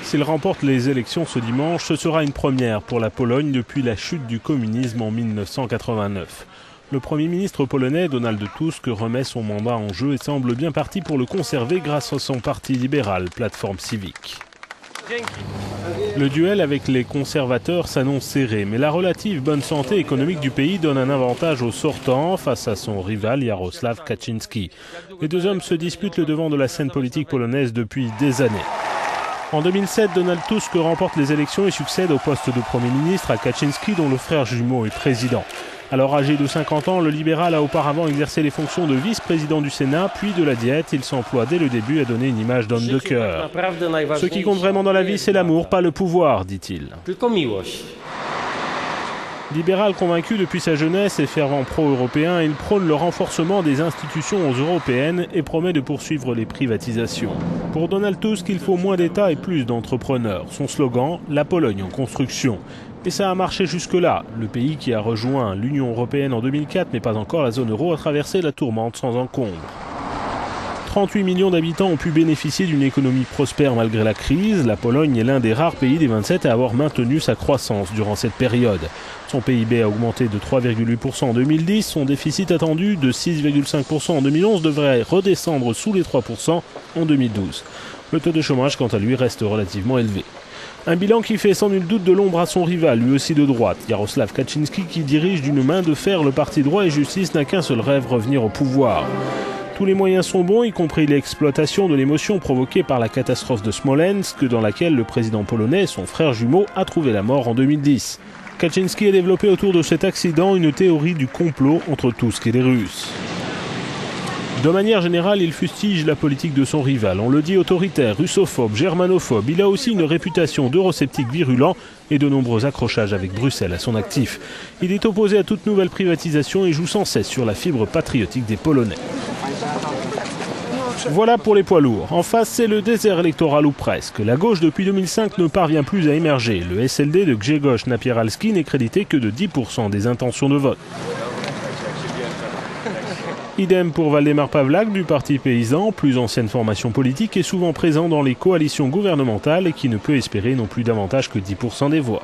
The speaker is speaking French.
S'il remporte les élections ce dimanche, ce sera une première pour la Pologne depuis la chute du communisme en 1989. Le Premier ministre polonais, Donald Tusk, remet son mandat en jeu et semble bien parti pour le conserver grâce à son parti libéral, Plateforme Civique. Le duel avec les conservateurs s'annonce serré, mais la relative bonne santé économique du pays donne un avantage au sortant face à son rival Jarosław Kaczyński. Les deux hommes se disputent le devant de la scène politique polonaise depuis des années. En 2007, Donald Tusk remporte les élections et succède au poste de Premier ministre à Kaczyński, dont le frère jumeau est président. Alors âgé de 50 ans, le libéral a auparavant exercé les fonctions de vice-président du Sénat, puis de la Diète. Il s'emploie dès le début à donner une image d'homme de cœur. Ce qui compte vraiment dans la vie, c'est l'amour, pas le pouvoir, dit-il. Libéral convaincu depuis sa jeunesse et fervent pro-européen, il prône le renforcement des institutions européennes et promet de poursuivre les privatisations. Pour Donald Tusk, il faut moins d'État et plus d'entrepreneurs. Son slogan, la Pologne en construction. Et ça a marché jusque-là. Le pays qui a rejoint l'Union européenne en 2004, mais pas encore la zone euro, a traversé la tourmente sans encombre. 38 millions d'habitants ont pu bénéficier d'une économie prospère malgré la crise. La Pologne est l'un des rares pays des 27 à avoir maintenu sa croissance durant cette période. Son PIB a augmenté de 3,8% en 2010. Son déficit attendu de 6,5% en 2011 devrait redescendre sous les 3% en 2012. Le taux de chômage, quant à lui, reste relativement élevé. Un bilan qui fait sans nul doute de l'ombre à son rival, lui aussi de droite, Jarosław Kaczyński, qui dirige d'une main de fer le parti droit et justice n'a qu'un seul rêve, revenir au pouvoir. Tous les moyens sont bons, y compris l'exploitation de l'émotion provoquée par la catastrophe de Smolensk, dans laquelle le président polonais, son frère jumeau, a trouvé la mort en 2010. Kaczyński a développé autour de cet accident une théorie du complot entre Tusk et les Russes. De manière générale, il fustige la politique de son rival. On le dit autoritaire, russophobe, germanophobe. Il a aussi une réputation d'eurosceptique virulent et de nombreux accrochages avec Bruxelles à son actif. Il est opposé à toute nouvelle privatisation et joue sans cesse sur la fibre patriotique des Polonais. Voilà pour les poids lourds. En face, c'est le désert électoral ou presque. La gauche, depuis 2005, ne parvient plus à émerger. Le SLD de Grzegorz Napieralski n'est crédité que de 10% des intentions de vote. Idem pour Waldemar Pawlak du Parti paysan, plus ancienne formation politique et souvent présent dans les coalitions gouvernementales et qui ne peut espérer non plus davantage que 10% des voix.